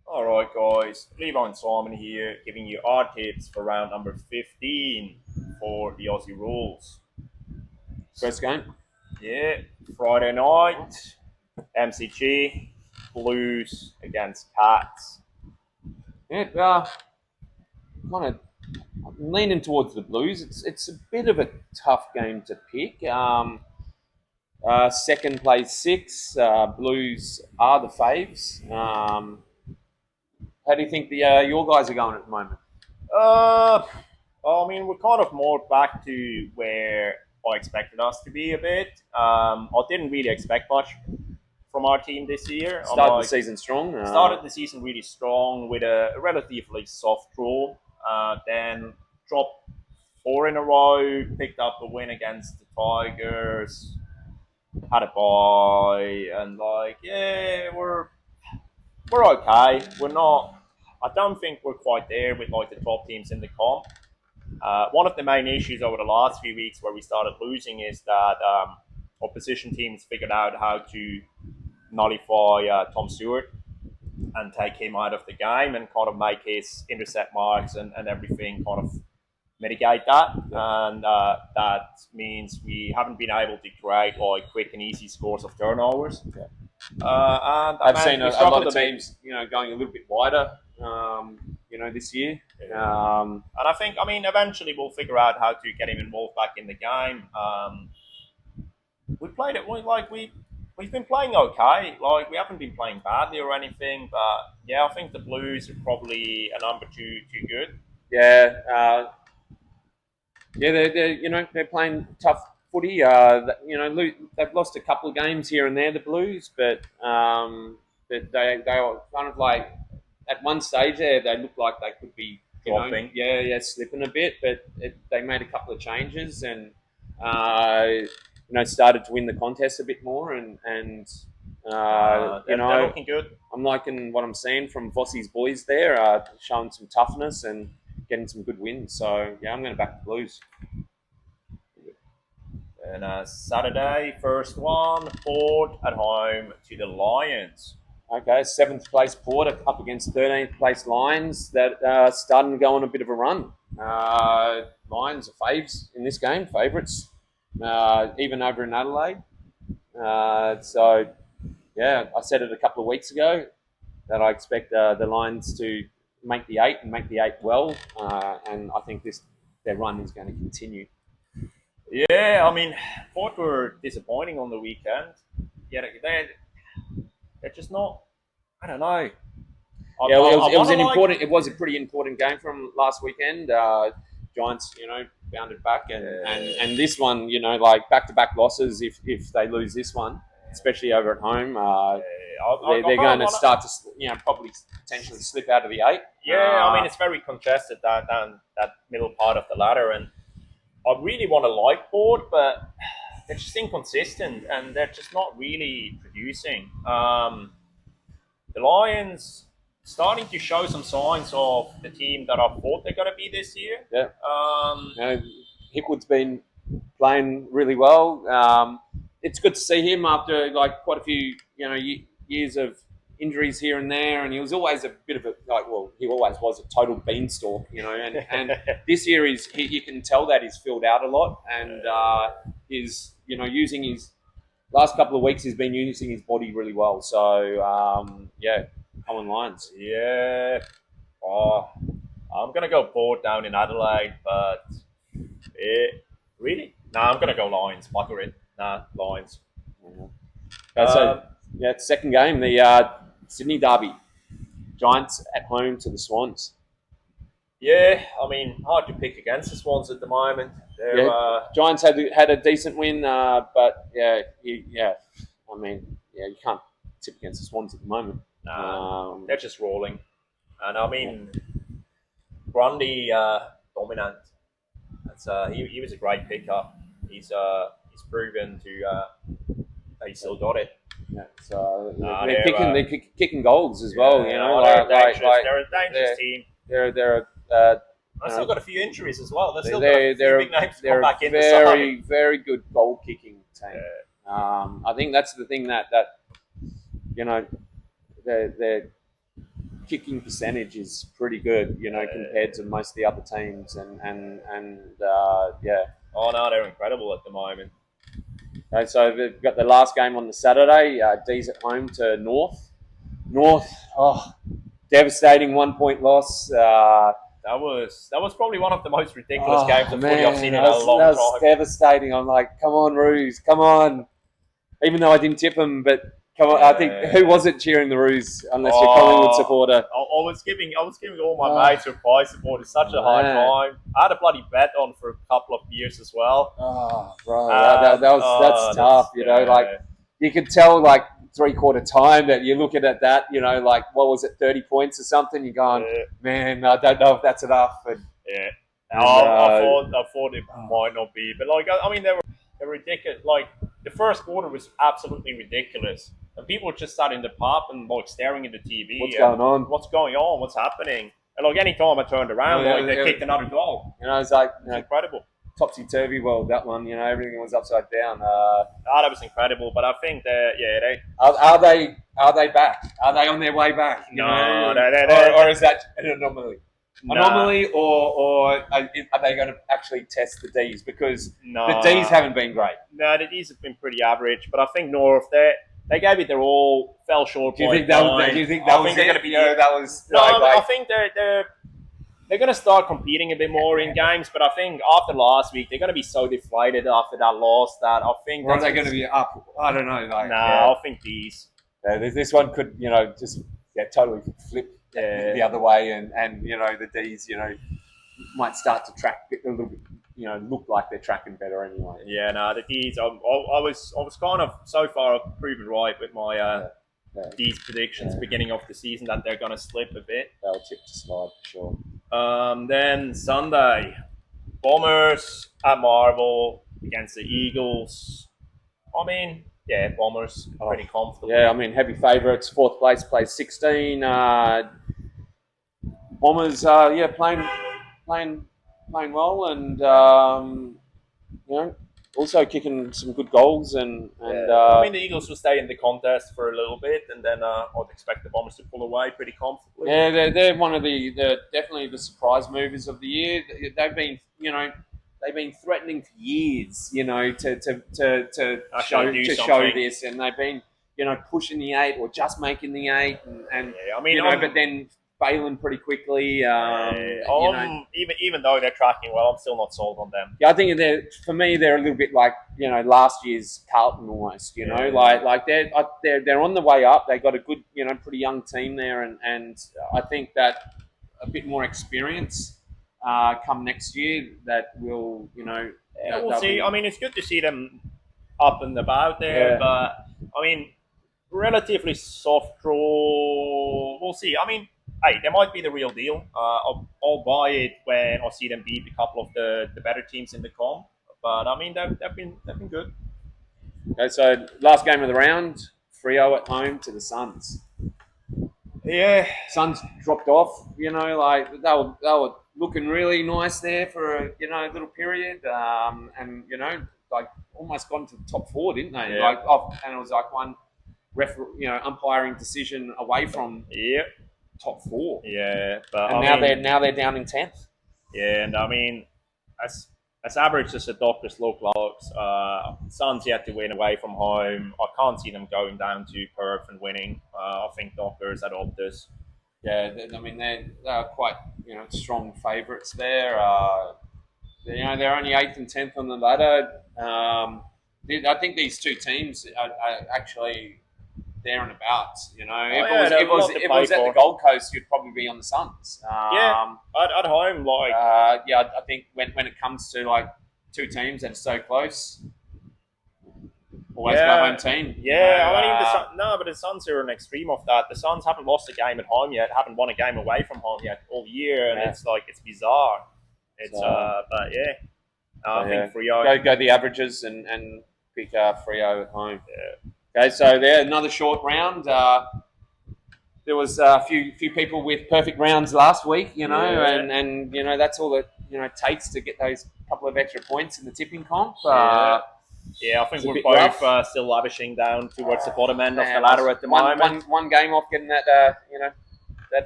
All right, guys. Levi and Simon here, giving you our tips for round number 15 for the Aussie rules. First game. Yeah, Friday night, MCG, Blues against Cats. Yeah, kind of I'm leaning towards the Blues. It's a bit of a tough game to pick. Second place six. Blues are the faves. How do you think the your guys are going at the moment? Uh, we're kind of more back to where I expected us to be a bit. I didn't really expect much from our team this year. Started the season strong. Started the season really strong with a relatively soft draw. Then dropped four in a row, picked up a win against the Tigers, had a bye, and we're okay. We're not. I don't think we're quite there with like the top teams in the comp. One of the main issues over the last few weeks where we started losing is that opposition teams figured out how to nullify Tom Stewart and take him out of the game and kind of make his intercept marks and everything kind of mitigate that. And that means we haven't been able to create like quick and easy scores of turnovers. And I've seen a lot of a bit. teams, going a little bit wider, this year. And eventually we'll figure out how to get him involved back in the game. We played it we've been playing okay. Like we haven't been playing badly or anything, but yeah, I think the Blues are probably a number too good. Yeah, yeah, they're playing tough footy. They've lost a couple of games here and there, the Blues, but they were kind of like at one stage there they looked like they could be Dropping. slipping a bit, but they made a couple of changes and started to win the contest a bit more and They're looking good. I'm liking what I'm seeing from Vossi's boys there, showing some toughness and getting some good wins. So yeah, I'm going to back the Blues. And Saturday, first one, Port at home to the Lions. Okay, seventh place Port up against 13th place Lions that starting to go on a bit of a run. Lions are faves in this game, favourites, even over in Adelaide. So yeah, I said it a couple of weeks ago that I expect the Lions to make the eight and make the eight well, and I think their run is going to continue. Yeah, Port were disappointing on the weekend. Yeah, they're just not. I don't know. Yeah, it was a pretty important game from last weekend. Giants, bounded back, and this one, like back-to-back losses. If they lose this one, especially over at home, they're going to start to, probably potentially slip out of the eight. Yeah, it's very contested that middle part of the ladder, and I really want to like Port, but they're just inconsistent and they're just not really producing. The Lions starting to show some signs of the team that I thought they're going to be this year. Yeah. Hickwood's been playing really well. It's good to see him after like quite a few years of injuries here and there, and he was always a bit of he always was a total beanstalk, and this year you can tell that he's filled out a lot, and is using his last couple of weeks he's been using his body really well. So yeah, come on Lions. Yeah. Oh, I'm gonna go Port down in Adelaide, but really? Nah, I'm gonna go Lions. Bugger it. Nah, Lions. So yeah, second game, the Sydney Derby, Giants at home to the Swans. Yeah, hard to pick against the Swans at the moment. Giants had a decent win, but you can't tip against the Swans at the moment. They're just rolling, and Grundy dominant. He was a great pickup. He's proven to he's still got it. Yeah, so they're kicking goals as well. They're a dangerous team. They're I still got a few injuries as well. They're a very good goal kicking team. I think that's the thing that they're kicking percentage is pretty good, compared to most of the other teams, yeah. Oh no, they're incredible at the moment. Okay, so they've got the last game on the Saturday. D's at home to North. North, devastating 1-point loss. That was probably one of the most ridiculous games of footy I've seen in a that long was time. devastating. I'm like, come on, Roos, come on. Even though I didn't tip them, but come on. I think who was it cheering the Roos? Unless you're a Collingwood supporter. I was giving all my mates who are Prize support such a hard time. I had a bloody bet on for a couple of years as well. Oh, bro, that's tough. Like you could tell, like 3/4 time that you're looking at that. Like what was it, 30 points or something? You're going, man, I don't know if that's enough. And, I thought it might not be, but like I mean, they're ridiculous. Like the first quarter was absolutely ridiculous, and people were just sat in the pub and like staring at the TV. What's going on? What's going on? What's happening? And like any time I turned around, they kicked another goal. It's like incredible. Topsy-turvy world, that one. Everything was upside down. That was incredible. But I think they are they back? Are they on their way back? No, or is that an anomaly? Anomaly, or are they going to actually test the D's? Because the D's haven't been great. No, the D's have been pretty average. But I think North, they gave it their all, fell short. Do you think that was going to be? That was no. I think they're going to start competing a bit more in games. But I think after last week, they're going to be so deflated after that loss that I think. Or are they going to be up? I don't know. I think D's. This one could, just totally flip. The other way, and the D's might start to track a little bit, look like they're tracking better anyway. Yeah, no, the D's. I was kind of so far proven right with my D's predictions beginning of the season that they're going to slip a bit. They'll tip to slide for sure. Then Sunday, Bombers at Marvel against the Eagles. I mean, yeah, Bombers pretty comfortable. Yeah, I mean, heavy favourites. 4th place plays 16. Bombers, playing well, and also kicking some good goals. And I mean, the Eagles will stay in the contest for a little bit, and then I'd expect the Bombers to pull away pretty comfortably. Yeah, they're one of the definitely the surprise movers of the year. They've been threatening for years, to show this, and they've been, pushing the 8 or just making the 8, and I mean, but then failing pretty quickly. Even though they're tracking well, I'm still not sold on them. Yeah, I think they're a little bit like last year's Carlton almost. Like they're on the way up. They got a good pretty young team there, and I think that a bit more experience come next year that will we'll see. I mean, it's good to see them up and about there, but I mean, relatively soft draw. We'll see. I mean, hey, they might be the real deal. I'll buy it when I see them beat a couple of the better teams in the comp. But I mean, they've been good. Okay, so last game of the round, Freo at home to the Suns. Yeah, Suns dropped off. Like they were looking really nice there for a little period, and like almost gone to the top 4, didn't they? Yeah. And it was like one umpiring decision away from top 4. Yeah, but and now they're down in 10th. Yeah, and I mean, as average as the Dockers look looks, Suns yet to win away from home. I can't see them going down to Perth and winning. I think Dockers at Optus. Yeah, I mean they're quite strong favourites there. They're only 8th and 10th on the ladder. I think these two teams are actually there and about. If it was at the Gold Coast, you'd probably be on the Suns. At home, like I think when it comes to like two teams that are so close, always go home team. Yeah, I mean but the Suns are an extreme of that. The Suns haven't lost a game at home yet, haven't won a game away from home yet all year, and it's bizarre. It's but yeah, I think Freo go the averages and pick Freo at home. Yeah. Okay, so there another short round. There was a few people with perfect rounds last week, and that's all that takes to get those couple of extra points in the tipping comp. Yeah, I think we're both still lavishing down towards the bottom end of the ladder at the moment. One game off getting that,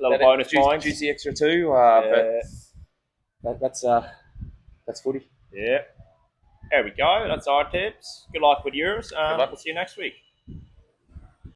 Little bonus points. Juicy extra too. Yeah. But that's footy. Yeah. There we go. That's our tips. Good luck with yours, and luck. we'll see you next week.